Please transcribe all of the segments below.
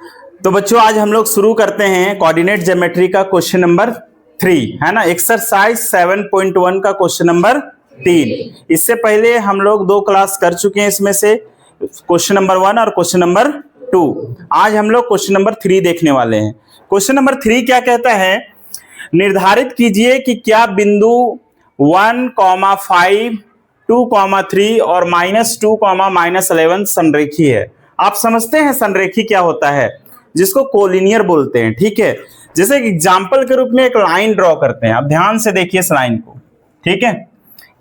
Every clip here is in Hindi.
तो बच्चों आज हम लोग शुरू करते हैं कोऑर्डिनेट ज्योमेट्री का क्वेश्चन नंबर 3 है ना, एक्सरसाइज 7.1 का क्वेश्चन नंबर 3। इससे पहले हम लोग 2 क्लास कर चुके हैं, इसमें से क्वेश्चन नंबर 1 और क्वेश्चन नंबर 2। आज हम लोग क्वेश्चन नंबर 3 देखने वाले हैं। क्वेश्चन नंबर 3 क्या कहता है, निर्धारित कीजिए कि क्या बिंदु 1, 5, 2, 3 और -2, -11 संरेखी है। आप समझते हैं संरेखी क्या होता है, जिसको कोलिनियर बोलते हैं। ठीक है, जैसे एग्जाम्पल के रूप में एक लाइन ड्रॉ करते हैं। अब ध्यान से देखिए इस लाइन को। ठीक है,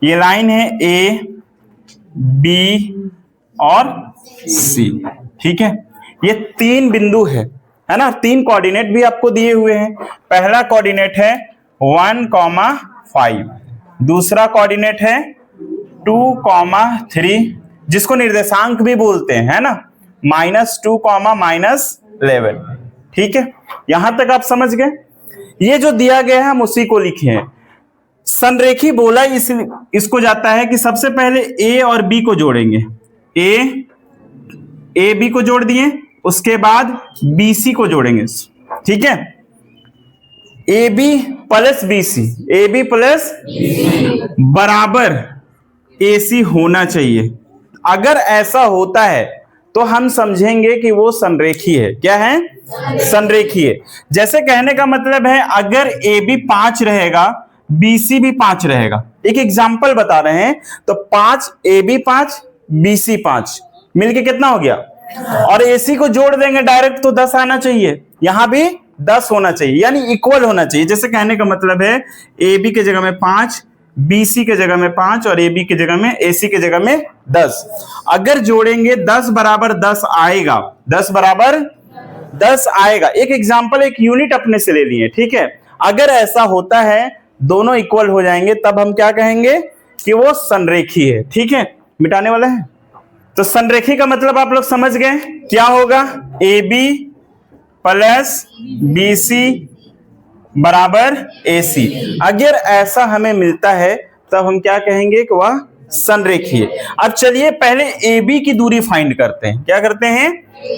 ये लाइन है ए, बी और सी। ठीक है, ये 3 बिंदु है ना। 3 कोऑर्डिनेट भी आपको दिए हुए हैं। पहला कोऑर्डिनेट है 1, 5, दूसरा कोऑर्डिनेट है 2, 3, जिसको निर्देशांक भी बोलते हैं, है ना, -2, -11। ठीक है, यहां तक आप समझ गए। ये जो दिया गया है हम उसी को लिखे हैं। संरेखी बोला इसको जाता है कि सबसे पहले ए और बी को जोड़ेंगे। ए बी को जोड़ दिए, उसके बाद बी सी को जोड़ेंगे। ठीक है, A B plus B C, A B plus बराबर ए सी होना चाहिए। अगर ऐसा होता है तो हम समझेंगे कि वो संरेखी है। क्या है? संरेखी है। जैसे कहने का मतलब है अगर ए बी 5 रहेगा, बी सी भी 5 रहेगा। एक एग्जाम्पल बता रहे हैं, तो 5 ए बी 5 बी सी 5 मिलके कितना हो गया, और ए सी को जोड़ देंगे डायरेक्ट तो 10 आना चाहिए, यहां भी 10 होना चाहिए, यानी इक्वल होना चाहिए। जैसे कहने का मतलब है ए बी के जगह में 5, BC के जगह में 5 और AB के जगह में AC के जगह में 10। अगर जोड़ेंगे 10 बराबर 10 आएगा, 10 बराबर 10 आएगा। एक एग्जांपल, एक यूनिट अपने से ले लिए। ठीक है, अगर ऐसा होता है दोनों इक्वल हो जाएंगे, तब हम क्या कहेंगे कि वो संरेखी है। ठीक है, मिटाने वाला है। तो संरेखी का मतलब आप लोग समझ गए क्या होगा, AB प्लस BC बराबर AC। अगर ऐसा हमें मिलता है तब हम क्या कहेंगे कि वह संरेखी है। अब चलिए पहले AB की दूरी फाइंड करते हैं। क्या करते हैं?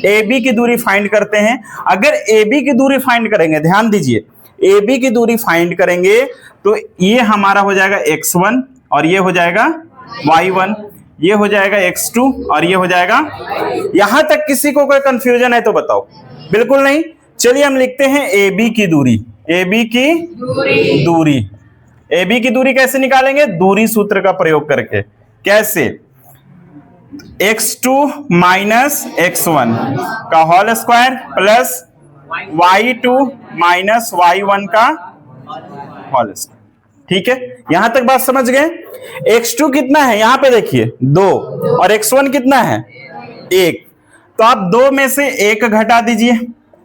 AB की दूरी फाइंड करते हैं। अगर AB की दूरी फाइंड करेंगे, ध्यान दीजिए, AB की दूरी फाइंड करेंगे तो ये हमारा हो जाएगा x1 और ये हो जाएगा y1, ये हो जाएगा x2 और ये हो जाएगा। यहां तक किसी को कोई कंफ्यूजन है तो बताओ? बिल्कुल नहीं। चलिए हम लिखते हैं AB की दूरी। AB की दूरी, AB की दूरी कैसे निकालेंगे? दूरी सूत्र का प्रयोग करके। कैसे? x2 माइनस x1 का whole square plus y2 minus y1 का होल स्क्वायर। ठीक है, यहां तक बात समझ गए। x2 कितना है यहां पे देखिए 2, और x1 कितना है 1, तो आप 2 में से 1 घटा दीजिए।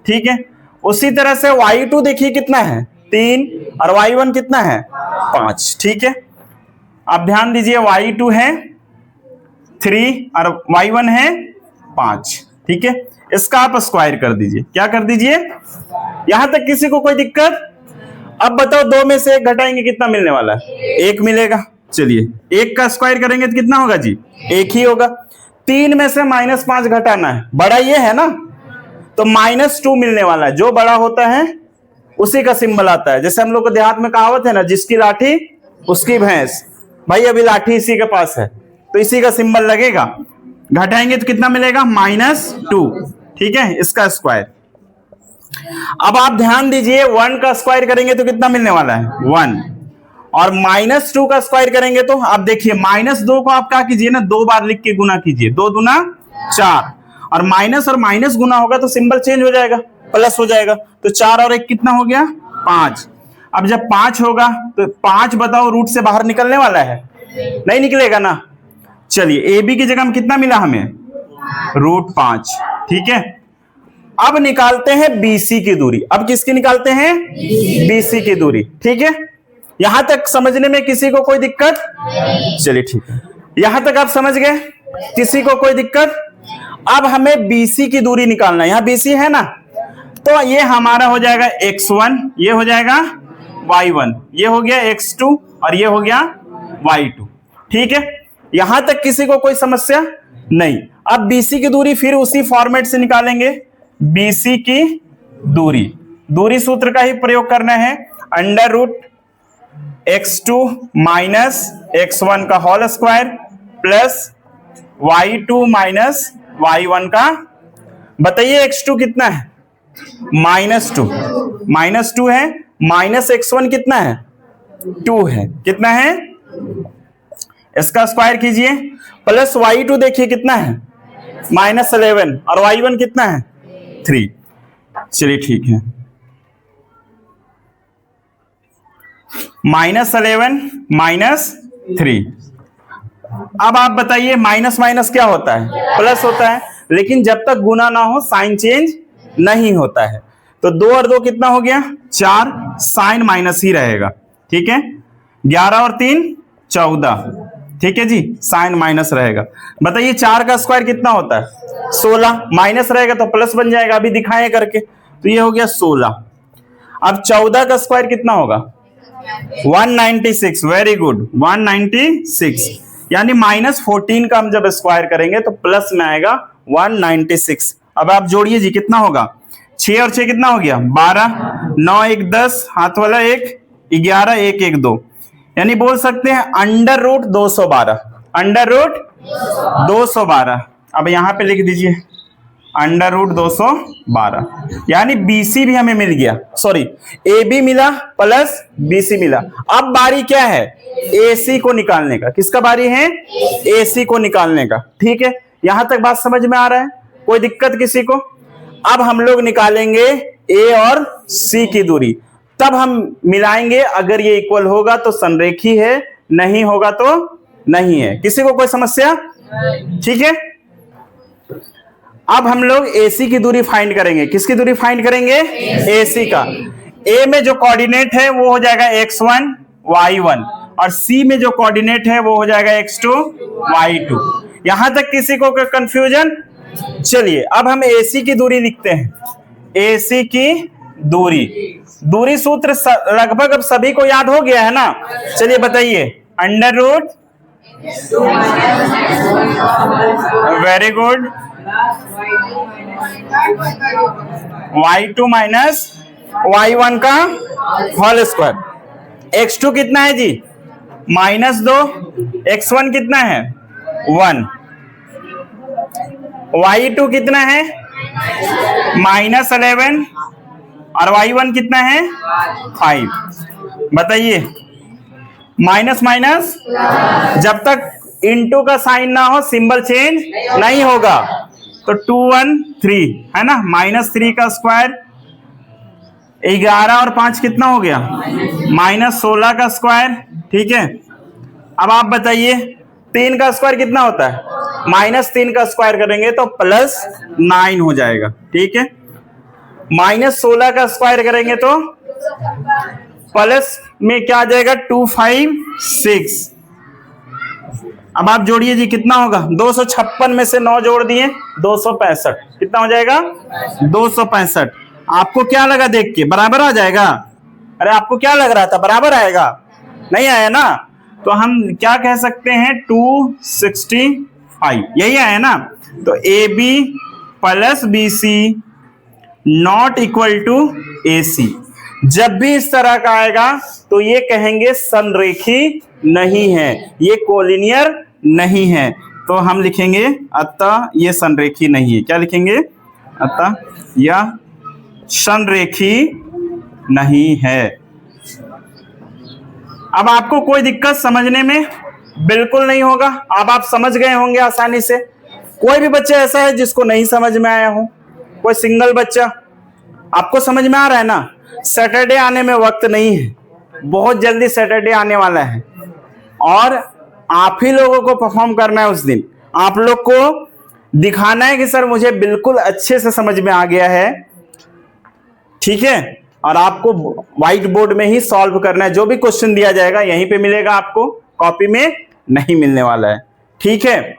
ठीक है, उसी तरह से y2 देखिए कितना है 3 और y1 कितना है 5। ठीक है, आप ध्यान दीजिए y2 है 3 और y1 है 5। ठीक है, इसका आप स्क्वायर कर दीजिए। क्या कर दीजिए? यहां तक किसी को कोई दिक्कत? अब बताओ 2 में से 1 घटाएंगे कितना मिलने वाला है? 1 मिलेगा। चलिए 1 का स्क्वायर करेंगे तो कितना होगा जी? 1 ही होगा। 3 में से -5 घटाना है, बड़ा ये है ना, तो -2 मिलने वाला है। जो बड़ा होता है उसी का सिंबल आता है। जैसे हम लोग को देहात में कहावत है ना, जिसकी लाठी उसकी भैंस। भाई अभी लाठी इसी के पास है तो इसी का सिंबल लगेगा। घटाएंगे तो कितना मिलेगा? -2। ठीक है, इसका स्क्वायर। अब आप ध्यान दीजिए 1 का स्क्वायर करेंगे तो कितना मिलने वाला है 1, और -2 का स्क्वायर करेंगे तो आप देखिए -2 को आप क्या कीजिए ना, 2 बार लिख के गुना कीजिए। 2 दूना 4, और माइनस गुना होगा तो सिंबल चेंज हो जाएगा, प्लस हो जाएगा। तो 4 और 1 कितना हो गया? 5। अब जब 5 होगा तो 5 बताओ रूट से बाहर निकलने वाला है? नहीं निकलेगा ना। चलिए AB की जगह में कितना मिला हमें? √5। ठीक है, अब निकालते हैं BC की दूरी। अब किसकी निकालते हैं? BC की दूरी। ठीक है, यहां तक समझने में किसी को कोई दिक्कत? चलिए ठीक है, यहां तक आप समझ गए, किसी को कोई दिक्कत? अब हमें BC की दूरी निकालना है। यहां BC है ना, तो ये हमारा हो जाएगा x1, ये हो जाएगा y1, ये हो गया x2 और ये हो गया y2। ठीक है, यहां तक किसी को कोई समस्या नहीं। अब BC की दूरी फिर उसी फॉर्मेट से निकालेंगे BC की दूरी सूत्र का ही प्रयोग करना है। Under root x2 minus x1 का whole square plus y2 minus y1 का, बताइए x2 कितना है, -2 है, माइनस x1 कितना है, 2 है, कितना है, इसका स्क्वायर कीजिए, प्लस y2 देखिए कितना है, -11 और y1 कितना है, 3। चलिए ठीक है, -11 -3। अब आप बताइए माइनस माइनस क्या होता है, प्लस होता है, लेकिन जब तक गुना ना हो साइन चेंज नहीं होता है। तो 2 और 2 कितना हो गया, 4, साइन माइनस ही रहेगा, ठीक है। 11 और 3 14, ठीक है जी, साइन माइनस रहेगा। बताइए 4 का स्क्वायर कितना होता है, 16, माइनस रहेगा तो प्लस बन जाएगा, अभी दिखाएं करके। तो ये हो गया 16। अब 14 का स्क्वायर कितना होगा, 196, वेरी गुड, 196, यानी -14 का हम जब स्क्वायर करेंगे तो प्लस में आएगा 196। अब आप जोड़िए जी, कितना होगा, 6 और 6 कितना हो गया, 12, 9 1 10, हाथ वाला 1, 11 1 1 2, यानी बोल सकते हैं अंडर रूट 212, अंडर रूट 212। अब यहां पे लिख दीजिए अंडर रूट 212, यानी BC भी हमें मिल गया, सॉरी AB मिला प्लस BC मिला। अब बारी क्या है, AC को निकालने का। किसका बारी है, AC को निकालने का, ठीक है। यहां तक बात समझ में आ रहा है, कोई दिक्कत किसी को। अब हम लोग निकालेंगे A और C की दूरी, तब हम मिलाएंगे, अगर ये इक्वल होगा तो संरेखी है, नहीं होगा तो नहीं है। किसी को कोई समस्या, ठीक है। अब हम लोग AC की दूरी फाइंड करेंगे। किसकी दूरी फाइंड करेंगे, AC का। A में जो कोऑर्डिनेट है वो हो जाएगा x1 y1, और C में जो कोऑर्डिनेट है वो हो जाएगा x2 y2। यहां तक किसी को कंफ्यूजन, चलिए अब हम AC की दूरी लिखते हैं। AC की दूरी सूत्र लगभग अब सभी को याद हो गया है ना। चलिए बताइए, under root, very good, y2 minus y1 का होल स्क्वायर। x2 कितना है जी, -2, x1 कितना है, 1, y2 कितना है, -11 और y1 कितना है, 5। बताइए माइनस माइनस, जब तक इनटू का साइन ना हो सिंबल चेंज नहीं होगा। तो 2 1 3 है ना, -3 का स्क्वायर, 11 और 5 कितना हो गया, -16 का स्क्वायर, ठीक है। अब आप बताइए 3 का स्क्वायर कितना होता है, -3 का स्क्वायर करेंगे तो +9 हो जाएगा, ठीक है। -16 का स्क्वायर करेंगे तो प्लस में क्या आ जाएगा, 2 5 6। अब आप जोड़िए जी, कितना होगा, 256 में से 9 जोड़ दिए, 265, कितना हो जाएगा, 265। आपको क्या लगा देख के, बराबर आ जाएगा, अरे आपको क्या लग रहा था, बराबर आएगा, नहीं आया ना, तो हम क्या कह सकते हैं, 265, यही आया ना। तो AB plus BC not equal to AC। जब भी इस तरह का आएगा तो ये कहेंगे संरेखी नहीं है, ये कोलिनियर नहीं है, तो हम लिखेंगे अतः ये संरेखी नहीं है। क्या लिखेंगे, अतः यह संरेखी नहीं है। अब आपको कोई दिक्कत समझने में बिल्कुल नहीं होगा, अब आप समझ गए होंगे आसानी से। कोई भी बच्चा ऐसा है जिसको नहीं समझ में आया हो, कोई सिंगल बच्चा, आपको समझ में आ रहा है ना। सैटरडे आने में वक्त नहीं है, बहुत जल्दी सैटरडे आने वाला है, और आप ही लोगों को परफॉर्म करना है उस दिन। आप लोग को दिखाना है कि सर मुझे बिल्कुल अच्छे से समझ में आ गया है, ठीक है। और आपको व्हाइट बोर्ड में ही सॉल्व करना है, जो भी क्वेश्चन दिया जाएगा यहीं पे मिलेगा, आपको कॉपी में नहीं मिलने वाला है, ठीक है।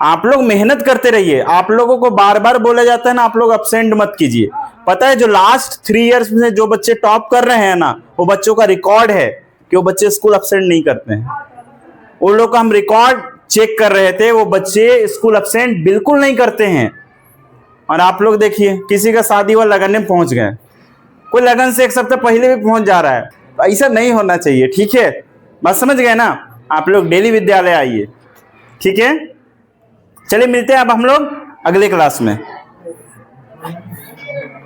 आप लोग मेहनत करते रहिए। आप लोगों को बार बार बोला जाता है ना, आप लोग अब्सेंट मत कीजिए। पता है जो लास्ट 3 इयर्स में जो बच्चे टॉप कर रहे हैं ना, वो बच्चों का रिकॉर्ड है कि वो बच्चे स्कूल अब्सेंट नहीं करते हैं। उन लोग का हम रिकॉर्ड चेक कर रहे थे, वो बच्चे स्कूल अब्सेंट बिल्कुल नहीं करते हैं। और आप लोग देखिए किसी का शादी हुआ, लगन में पहुंच गए, कोई लगन से एक सप्ताह पहले भी पहुंच जा रहा है, तो ऐसा नहीं होना चाहिए। ठीक है, बात समझ गए ना? आप लोग डेली विद्यालय आइए, ठीक है? चलिए मिलते हैं अब हम लोग अगले क्लास में।